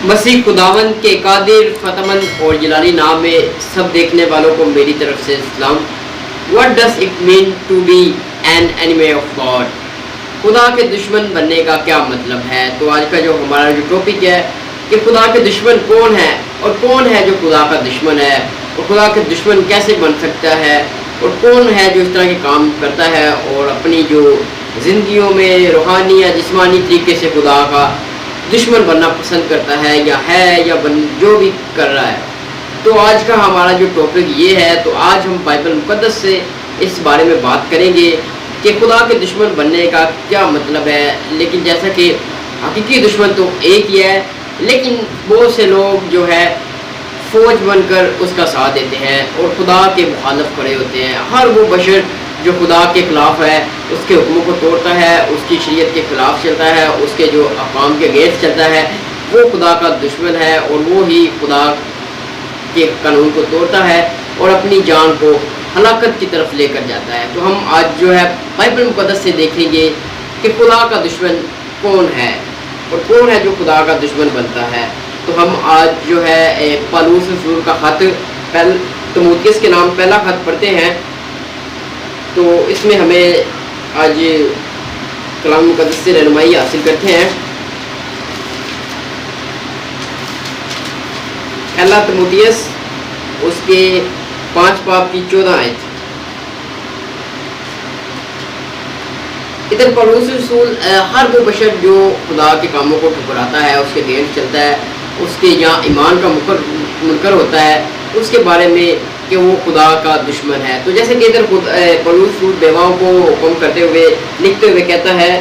مسیح خداوند کے قادر فتمند اور جلالی نام میں سب دیکھنے والوں کو میری طرف سے سلام۔ What does it mean to be an enemy of God؟ خدا کے دشمن بننے کا کیا مطلب ہے؟ تو آج کا جو ہمارا جو ٹاپک ہے کہ خدا کے دشمن کون ہے اور کون ہے جو خدا کا دشمن ہے، اور خدا کے دشمن کیسے بن سکتا ہے، اور کون ہے جو اس طرح کے کام کرتا ہے اور اپنی جو زندگیوں میں روحانی یا جسمانی طریقے سے خدا کا دشمن بننا پسند کرتا ہے یا جو بھی کر رہا ہے۔ تو آج کا ہمارا جو ٹاپک یہ ہے، تو آج ہم بائبل مقدس سے اس بارے میں بات کریں گے کہ خدا کے دشمن بننے کا کیا مطلب ہے۔ لیکن جیسا کہ حقیقی دشمن تو ایک ہی ہے، لیکن بہت سے لوگ جو ہے فوج بن کر اس کا ساتھ دیتے ہیں اور خدا کے مخالف کھڑے ہوتے ہیں۔ ہر وہ بشر جو خدا کے خلاف ہے، اس کے حکموں کو توڑتا ہے، اس کی شریعت کے خلاف چلتا ہے، اس کے جو احکام کے اگینسٹ چلتا ہے، وہ خدا کا دشمن ہے، اور وہ ہی خدا کے قانون کو توڑتا ہے اور اپنی جان کو ہلاکت کی طرف لے کر جاتا ہے۔ تو ہم آج جو ہے بائبل مقدس سے دیکھیں گے کہ خدا کا دشمن کون ہے اور کون ہے جو خدا کا دشمن بنتا ہے۔ تو ہم آج جو ہے پالوس رسول کا خط تموتھیوس کے نام پہلا خط پڑھتے ہیں۔ تو اس میں ہمیں آج کلام مقدس سے رہنمائی حاصل کرتے ہیں۔ پہلا تموتھیوس اس کے 5 باب کی 14 آیت۔ ادھر پالوس رسول ہر وہ بشر جو خدا کے کاموں کو ٹھکراتا ہے، اس کے اگینسٹ چلتا ہے، اس کے جہاں ایمان کا منکر ہوتا ہے، اس کے بارے میں کہ وہ خدا کا دشمن ہے۔ تو جیسے کہ ادھر پالوس رسول بیواؤں کو حکم کرتے ہوئے لکھتے ہوئے کہتا ہے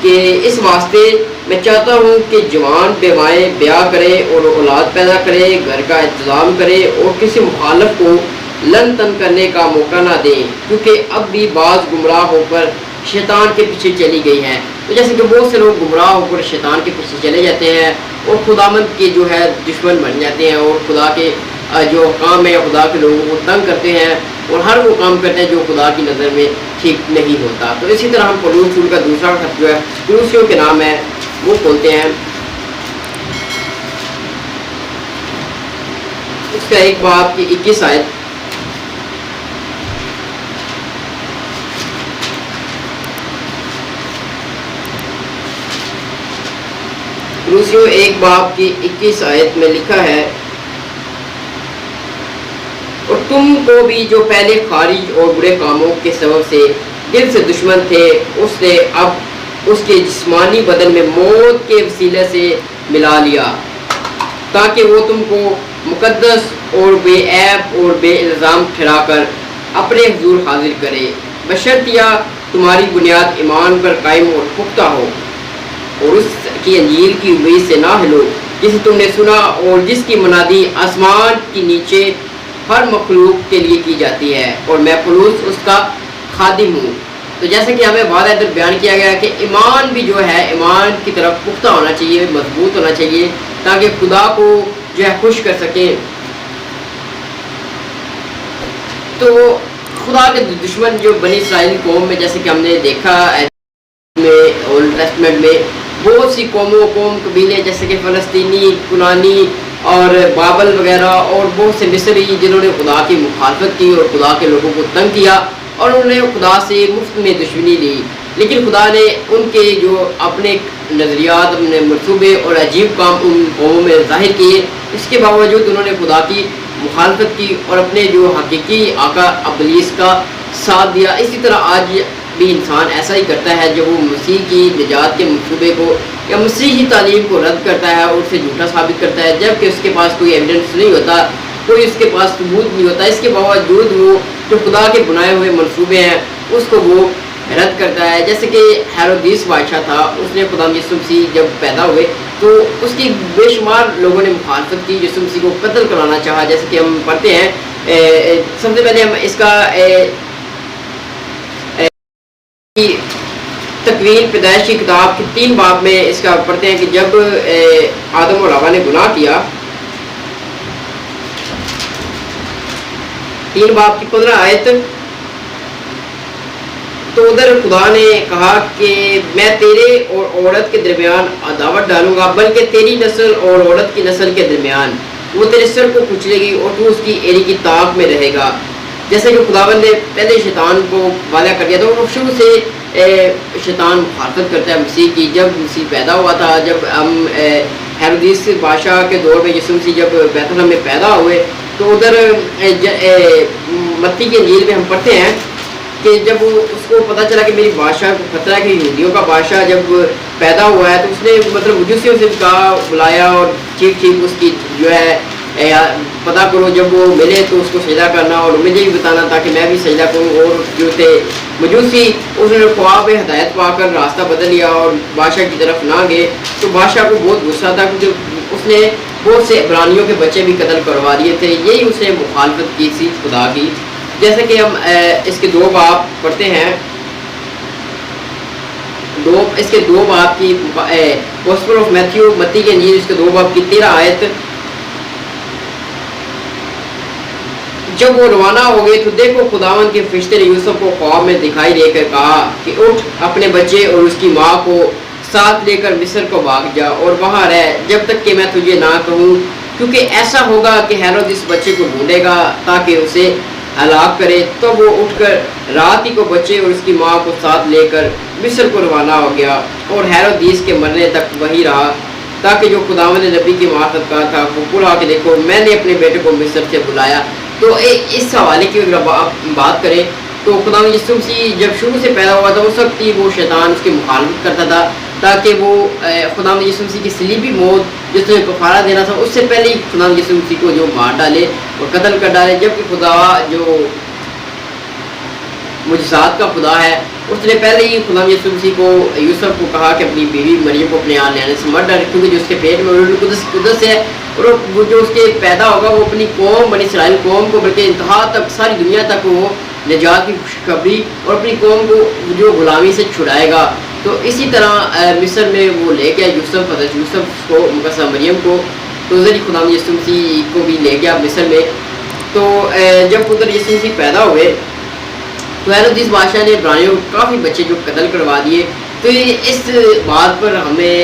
کہ اس واسطے میں چاہتا ہوں کہ جوان بیوائیں بیاہ کرے اور اولاد پیدا کرے، گھر کا انتظام کرے اور کسی مخالف کو لن تن کرنے کا موقع نہ دیں، کیونکہ اب بھی بعض گمراہ ہو کر شیطان کے پیچھے چلی گئی ہیں۔ تو جیسے کہ بہت سے لوگ گمراہ ہو کر شیطان کے پیچھے چلے جاتے ہیں اور خداوند کے جو ہے دشمن بن جاتے ہیں، اور خدا کے جو کام ہے خدا کے لوگوں کو تنگ کرتے ہیں اور ہر وہ کام کرتے ہیں جو خدا کی نظر میں ٹھیک نہیں ہوتا۔ تو اسی طرح ہم پالوس رسول کا دوسرا خط جو ہے کولوسیوں کے نام ہے وہ کھولتے ہیں۔ اس کا 1 باب کی 21 آیت۔ کولوسیوں 1 باب کی 21 آیت میں لکھا ہے، اور تم کو بھی جو پہلے خارج اور برے کاموں کے سبب سے دل سے دشمن تھے، اس نے اب اس کے جسمانی بدن میں موت کے وسیلے سے ملا لیا، تاکہ وہ تم کو مقدس اور بے عیب اور بے الزام ٹھہرا کر اپنے حضور حاضر کرے، بشرطیہ تمہاری بنیاد ایمان پر قائم اور پختہ ہو، اور اس کی انجیل کی امید سے نہ ہلو جسے تم نے سنا اور جس کی منادی آسمان کی نیچے ہر مخلوق کے لیے کی جاتی ہے، اور میں پولس اس کا خادم ہوں۔ تو جیسے کہ ہمیں بعد ادھر بیان کیا گیا کہ ایمان بھی جو ہے ایمان کی طرف پختہ ہونا چاہیے، مضبوط ہونا چاہیے، تاکہ خدا کو جو ہے خوش کر سکیں۔ تو خدا کے دشمن جو بنی اسرائیل قوم میں، جیسے کہ ہم نے دیکھا میں اولڈ ٹیسٹمنٹ میں بہت سی قوم قبیلے جیسے کہ فلسطینی، کنانی اور بابل وغیرہ، اور بہت سے مصری جنہوں نے خدا کی مخالفت کی اور خدا کے لوگوں کو تنگ کیا، اور انہوں نے خدا سے مفت میں دشمنی لی، لیکن خدا نے ان کے جو اپنے نظریات، اپنے منصوبے اور عجیب کام ان قوموں میں ظاہر کیے، اس کے باوجود انہوں نے خدا کی مخالفت کی اور اپنے جو حقیقی آقا ابلیس کا ساتھ دیا۔ اسی طرح آج بھی انسان ایسا ہی کرتا ہے جب وہ مسیح کی نجات کے منصوبے کو یا مسیحی تعلیم کو رد کرتا ہے اور اسے جھوٹا ثابت کرتا ہے، جبکہ اس کے پاس کوئی ایویڈنس نہیں ہوتا، کوئی اس کے پاس ثبوت نہیں ہوتا، اس کے باوجود وہ جو خدا کے بنائے ہوئے منصوبے ہیں اس کو وہ رد کرتا ہے۔ جیسے کہ ہیرودیس بادشاہ تھا، اس نے خدا یسوع مسیح جب پیدا ہوئے تو اس کی بے شمار لوگوں نے مخالفت کی، یسوع مسیح کو قتل کرانا چاہا۔ جیسے کہ ہم پڑھتے ہیں سب سے پہلے ہم اس کا تکوین پیدائش کی کتاب کی 3 باب میں اس کا پڑھتے ہیں کہ جب آدم اور حوا نے گناہ کیا، 3 باب کی 15 آیت، تو ادھر خدا نے کہا کہ میں تیرے اور عورت کے درمیان عداوت ڈالوں گا، بلکہ تیری نسل اور عورت کی نسل کے درمیان، وہ تیرے سر کو کچلے گی اور تو اس کی ایڑی کی تاق میں رہے گا۔ جیسے کہ خداوند نے پہلے شیطان کو واضح کر دیا تھا، وہ شروع سے شیطان مخالفت کرتا ہے مسیح کی۔ جب مسیح پیدا ہوا تھا، جب ہم ہیرودیس بادشاہ کے دور میں یسوع مسیح جب بیت لحم میں پیدا ہوئے، تو ادھر متی کی انجیل میں ہم پڑھتے ہیں کہ جب اس کو پتہ چلا کہ میری بادشاہ کو خطرہ ہے کہ یہودیوں کا بادشاہ جب پیدا ہوا ہے، تو اس نے مطلب مجوسیوں سے کہا، بلایا اور ٹھیک اس کی جو ہے پتہ کرو، جب وہ ملے تو اس کو سجدہ کرنا اور مجھے بھی بتانا تاکہ میں بھی سجدہ کروں۔ اور جو تھے مجوسی، اس نے خواب ہدایت پا کر راستہ بدل لیا اور بادشاہ کی طرف نہ گئے، تو بادشاہ کو بہت غصہ تھا کیونکہ اس نے بہت سے عبرانیوں کے بچے بھی قتل کروا دیے تھے۔ یہی اس نے مخالفت کی تھی خدا کی۔ جیسے کہ ہم اس کے 2 باب پڑھتے ہیں، اس کے 2 باب کی گوسپل آف میتھیو، متی کی انجیل، اس کے 2 باب کی 13 آیت۔ جب وہ روانہ ہو گئے تو دیکھو خداوند کے فرشتے نے یوسف کو خواب میں دکھائی دے کر کہا کہ اٹھ، اپنے بچے اور اس کی ماں کو ساتھ لے کر مصر کو بھاگ جا اور وہاں رہ جب تک کہ میں تجھے نہ کہوں، کیونکہ ایسا ہوگا کہ ہیرود اس بچے کو ڈھونڈے گا تاکہ اسے ہلاک کرے۔ تو وہ اٹھ کر رات ہی کو بچے اور اس کی ماں کو ساتھ لے کر مصر کو روانہ ہو گیا اور ہیرودیس کے مرنے تک وہی رہا، تاکہ جو خداوند نے نبی کی معرفت کہا تھا وہ پورا کہ دیکھو میں نے اپنے بیٹے کو مصر سے بلایا۔ تو اس حوالے کی اگر بات کریں تو خداوند یسوع مسیح جب شروع سے پیدا ہوا تھا اس وقت ہی وہ شیطان اس کی مخالفت کرتا تھا تاکہ وہ خداوند یسوع مسیح کی صلیبی موت جس نے کفارہ دینا تھا اس سے پہلے ہی خداوند یسوع مسیح کو جو مار ڈالے اور قتل کر ڈالے، جبکہ خدا جو معجزات کا خدا ہے اس نے پہلے ہی خدا یسوع مسیح کو یوسف کو کہا کہ اپنی بیوی مریم کو اپنے یہاں لینے سے مت ڈر، کیونکہ جو اس کے پیٹ میں روح القدس ہے اور وہ جو اس کے پیدا ہوگا وہ اپنی قوم بنی اسرائیل قوم کو بلکہ انتہا تک ساری دنیا تک وہ نجات کی خوشخبری اور اپنی قوم کو جو غلامی سے چھڑائے گا۔ تو اسی طرح مصر میں وہ لے گیا حضرت یوسف کو، مقدسہ مریم کو، تو ادھر ہی خدا یسوع مسیح کو بھی لے گیا مصر میں۔ تو جب ادھر یسوع مسیح پیدا ہوئے تو ہیرودیس بادشاہ نے عبرانیوں کافی بچے جو قتل کروا دیے۔ تو اس بات پر ہمیں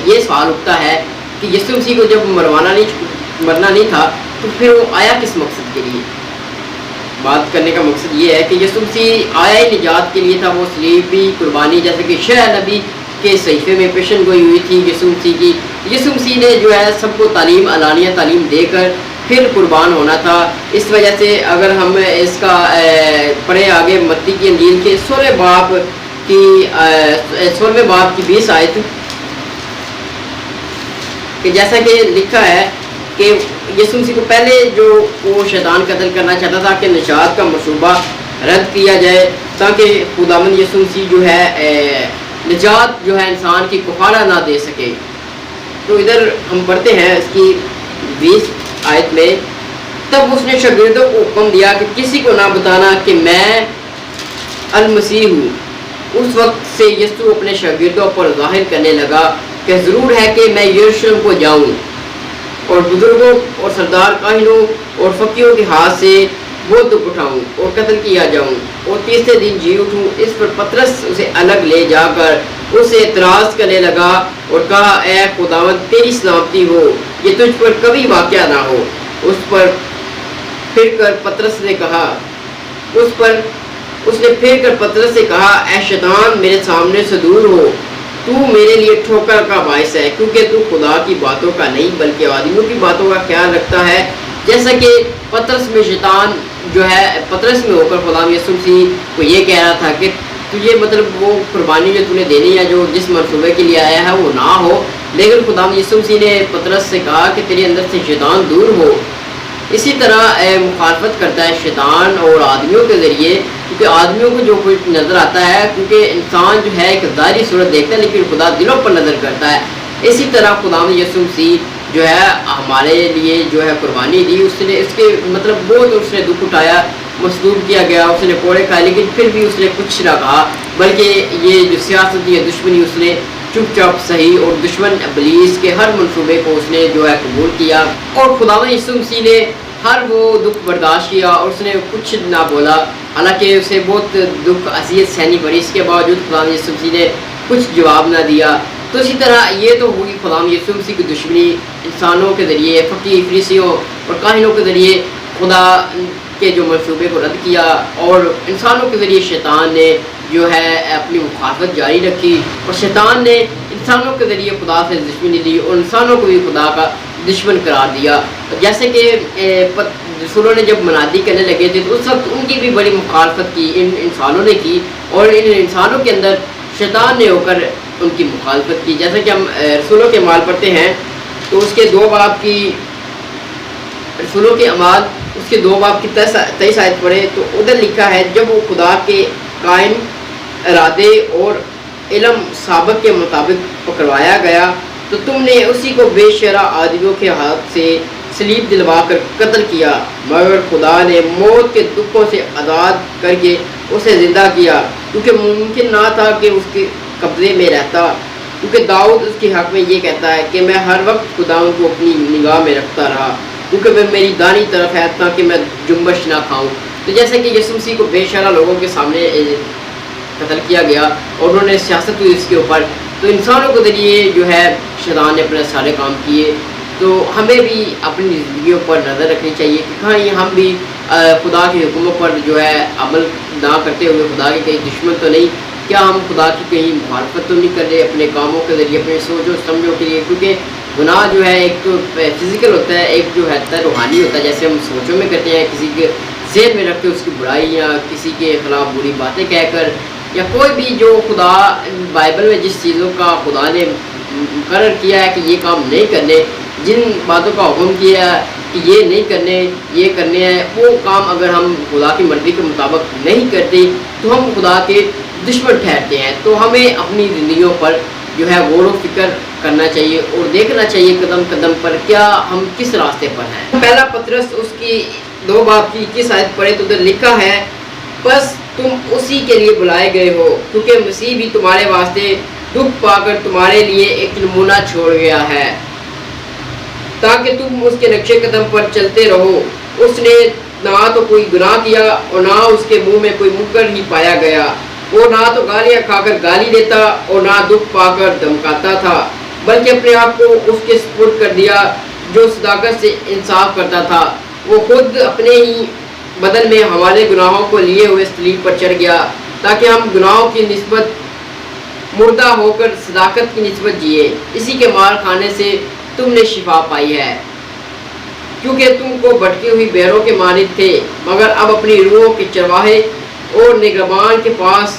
یہ سوال اٹھتا ہے کہ یسوع مسیح کو جب مرنا نہیں تھا تو پھر وہ آیا کس مقصد کے لیے؟ بات کرنے کا مقصد یہ ہے کہ یسوع مسیح آیا ہی نجات کے لیے تھا۔ وہ صلیبی قربانی جیسے کہ شیعہ نبی کے صحیفے میں پیشن گوئی ہوئی تھی یسوع مسیح کی، یسوع مسیح نے جو ہے سب کو تعلیم، علانیہ تعلیم دے کر پھر قربان ہونا تھا۔ اس وجہ سے اگر ہم اس کا پڑھیں آگے متی کی انجیل کے 16 باب کی 20 آیت، کہ جیسا کہ لکھا ہے کہ یسوع مسیح کو پہلے جو وہ شیطان قتل کرنا چاہتا تھا کہ نجات کا منصوبہ رد کیا جائے تاکہ خداوند یسوع مسیح جو ہے نجات جو ہے انسان کی کفارہ نہ دے سکے۔ تو ادھر ہم پڑھتے ہیں اس کی 20 آیت میں، تب اس نے شاگردوں کو حکم دیا کہ کسی کو نہ بتانا کہ میں المسیح ہوں۔ اس وقت سے یسوع اپنے شاگردوں پر ظاہر کرنے لگا کہ ضرور ہے کہ میں یروشلم کو جاؤں اور بزرگوں اور سردار کاہنوں اور فقیہوں کے ہاتھ سے وہ دکھ اٹھاؤں اور قتل کیا جاؤں اور تیسرے دن جی اٹھوں۔ اس پر پطرس اسے الگ لے جا کر اسے اعتراض کرنے لگا اور کہا، اے خداوند تیری سلامتی ہو، یہ تجھ پر کبھی واقعہ نہ ہو۔ اس پر پھر کر پطرس نے کہا، اے شیطان میرے سامنے سے دور ہو، تو میرے لیے ٹھوکر کا باعث ہے، کیونکہ تو خدا کی باتوں کا نہیں بلکہ آدمیوں کی باتوں کا خیال رکھتا ہے۔ جیسا کہ پطرس میں شیطان جو ہے پطرس میں ہو کر خدا یسوع مسیح کو یہ کہہ رہا تھا کہ تجھے مطلب وہ قربانی جو تو نے دینی ہے جو جس منصوبے کے لیے آیا ہے وہ نہ ہو، لیکن خدا یسوع مسیح نے پطرس سے کہا کہ تیرے اندر سے شیطان دور ہو۔ اسی طرح مخالفت کرتا ہے شیطان اور آدمیوں کے ذریعے، کیونکہ آدمیوں کو جو کچھ نظر آتا ہے، کیونکہ انسان جو ہے ایک ظاہری صورت دیکھتا ہے لیکن خدا دلوں پر نظر کرتا ہے۔ اسی طرح خدا یسوع مسیح جو ہے ہمارے لیے جو ہے قربانی دی، اس نے اس کے مطلب بہت اس نے دکھ اٹھایا، مصلوب کیا گیا، اس نے کوڑے کھائے، لیکن پھر بھی اس نے کچھ نہ کہا، بلکہ یہ جو سیاست یا دشمنی اس نے چپ چاپ صحیح اور دشمن ابلیس کے ہر منصوبے کو اس نے جو ہے قبول کیا۔ اور خدا یسوع مسیح نے ہر وہ دکھ برداشت کیا اور اس نے کچھ نہ بولا، حالانکہ اسے بہت دکھ اذیت سہنی پڑی، اس کے باوجود خدا یسوع مسیح نے کچھ جواب نہ دیا۔ تو اسی طرح یہ تو ہوئی خدا یسوع مسیح کی دشمنی، انسانوں کے ذریعے، فقیہ فریسیوں اور کاہنوں کے ذریعے خدا کے جو منصوبے کو رد کیا، اور انسانوں کے ذریعے شیطان نے جو ہے اپنی مخالفت جاری رکھی، اور شیطان نے انسانوں کے ذریعے خدا سے دشمنی دی اور انسانوں کو بھی خدا کا دشمن قرار دیا۔ جیسے کہ رسولوں نے جب منادی کرنے لگے تھے تو اس وقت ان کی بھی بڑی مخالفت کی، ان انسانوں نے کی، اور ان انسانوں کے اندر شیطان نے ہو کر ان کی مخالفت کی۔ جیسے کہ ہم رسولوں کے اعمال پڑھتے ہیں تو اس کے 2 باب کی، رسولوں کے اعمال اس کے 2 باب کی 23 آیت پڑھے تو ادھر لکھا ہے، جب وہ خدا کے قائم ارادے اور علم سابق کے مطابق پکڑوایا گیا تو تم نے اسی کو بے شرع آدمیوں کے ہاتھ سے سلیب دلوا کر قتل کیا، مگر خدا نے موت کے دکھوں سے آزاد کر کے اسے زندہ کیا، کیونکہ ممکن نہ تھا کہ اس کے قبضے میں رہتا، کیونکہ داؤد اس کے حق میں یہ کہتا ہے کہ میں ہر وقت خداوند کو اپنی نگاہ میں رکھتا رہا، کیونکہ وہ میری دانی طرف ہے تاکہ میں جنبش نہ کھاؤں۔ تو جیسے کہ یسوع مسیح کو بے شرع لوگوں کے سامنے قتل کیا گیا اور انہوں نے سیاست ہوئی اس کے اوپر، تو انسانوں کے ذریعے جو ہے شیطان نے اپنے سارے کام کیے۔ تو ہمیں بھی اپنی زندگیوں پر نظر رکھنی چاہیے کہ کہیں ہم بھی خدا کے حکموں پر جو ہے عمل نہ کرتے ہوئے خدا کے کہیں دشمن تو نہیں، کیا ہم خدا کی کہیں مخالفت تو نہیں کر رہے اپنے کاموں کے ذریعے، اپنے سوچوں سمجھوں کے لیے، کیونکہ گناہ جو ہے ایک تو فزیکل ہوتا ہے، ایک جو ہے روحانی ہوتا ہے، جیسے ہم سوچوں میں کرتے ہیں، کسی کے ذہن میں رکھ کے اس کی برائی یا کسی کے خلاف بری باتیں کہہ کر، یا کوئی بھی جو خدا بائبل میں جس چیزوں کا خدا نے مقرر کیا ہے کہ یہ کام نہیں کرنے، جن باتوں کا حکم کیا ہے کہ یہ نہیں کرنے، یہ کرنے ہیں، وہ کام اگر ہم خدا کی مرضی کے مطابق نہیں کرتے تو ہم خدا کے دشمن ٹھہرتے ہیں۔ تو ہمیں اپنی زندگیوں پر جو ہے غور و فکر کرنا چاہیے اور دیکھنا چاہیے قدم قدم پر کیا ہم کس راستے پر ہیں۔ پہلا پطرس اس کی 2 باب کی 21 آیت پڑھے تو ادھر لکھا ہے، بس تم اسی کے لیے بلائے گئے ہو، کیونکہ مسیح بھی تمہارے واسطے دکھ پا کر تمہارے لیے ایک نمونہ چھوڑ گیا ہے، تاکہ تم اس کے نقشے قدم پر چلتے رہو۔ اس نے نہ تو کوئی گناہ کیا اور نہ اس کے منہ میں کوئی منکر ہی پایا گیا، وہ نہ تو گالیاں کھا کر گالی دیتا اور نہ دکھ پا کر دھمکاتا تھا، بلکہ اپنے آپ کو اس کے سپرد کر دیا جو صداقت سے انصاف کرتا تھا۔ وہ خود اپنے ہی بدن میں ہمارے گناہوں کو لیے ہوئے صلیب پر چڑھ گیا، تاکہ ہم گناہوں کی نسبت مردہ ہو کر صداقت کی نسبت جیے۔ اسی کے مار کھانے سے تم نے شفا پائی ہے، کیونکہ تم کو بھٹکی ہوئی بھیڑوں کے مانند تھے، مگر اب اپنی روحوں کے چرواہے اور نگہبان کے پاس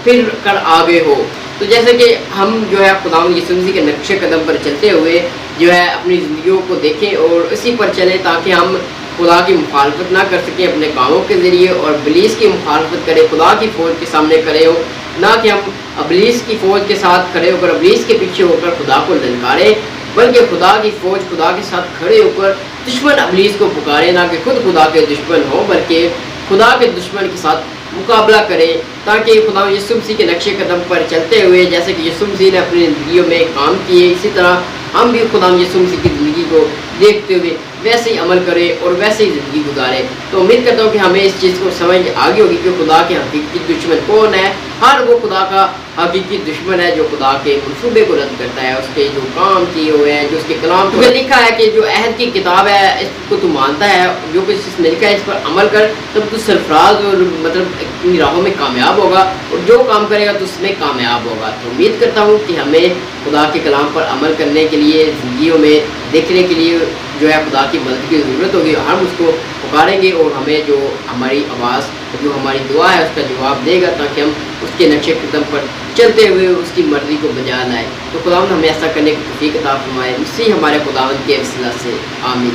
پھر کر آگے ہو۔ تو جیسے کہ ہم جو ہے خداوند یسوع مسیح کے نقش قدم پر چلتے ہوئے جو ہے اپنی زندگیوں کو دیکھیں اور اسی پر چلیں، تاکہ ہم خدا کی مخالفت نہ کر سکیں اپنے کاموں کے ذریعے، اور ابلیس کی مخالفت کریں، خدا کی فوج کے سامنے کھڑے ہو، نہ کہ ہم ابلیس کی فوج کے ساتھ کھڑے ہو کر ابلیس کے پیچھے ہو کر خدا کو للکاریں، بلکہ خدا کی فوج خدا کے ساتھ کھڑے ہو کر دشمن ابلیس کو پکارے، نہ کہ خود خدا کے دشمن ہو بلکہ خدا کے دشمن کے ساتھ مقابلہ کرے، تاکہ خدا یسوع مسیح کے نقش قدم پر چلتے ہوئے جیسے کہ یسوع مسیح نے اپنی زندگیوں میں کام کیے، اسی طرح ہم بھی خدا یسوع مسیح کی زندگی کو دیکھتے ہوئے ویسے ہی عمل کریں اور ویسے ہی زندگی گزارے۔ تو امید کرتا ہوں کہ ہمیں اس چیز کو سمجھ آگے ہوگی کہ خدا کے حقیقی دشمن کون ہے۔ ہر وہ خدا کا حقیقی دشمن ہے جو خدا کے منصوبے کو رد کرتا ہے، اس کے جو کام کیے ہوئے ہیں، جو اس کے کلام کو لکھا ہے کہ جو عہد کی کتاب ہے اس کو تو مانتا ہے، جو کچھ اس میں لکھا ہے اس پر عمل کر، تب تو سرفراز اور مطلب اپنی راہوں میں کامیاب ہوگا، اور جو کام کرے گا تو اس میں کامیاب ہوگا۔ تو امید کرتا ہوں کہ ہمیں خدا کے کلام پر عمل کرنے کے لیے، زندگیوں میں دیکھنے کے لیے جو ہے خدا کی مدد کی ضرورت ہوگی، اور ہم اس کو پکاریں گے اور ہمیں جو ہماری آواز، جو ہماری دعا ہے اس کا جواب دے گا، تاکہ ہم اس کے نقش قدم پر چلتے ہوئے اس کی مرضی کو بجا لائیں۔ تو خداوند ہمیں ایسا کرنے کی توفیق عطا فرمائے، مسیح ہمارے خداوند کے وسیلہ سے، آمین۔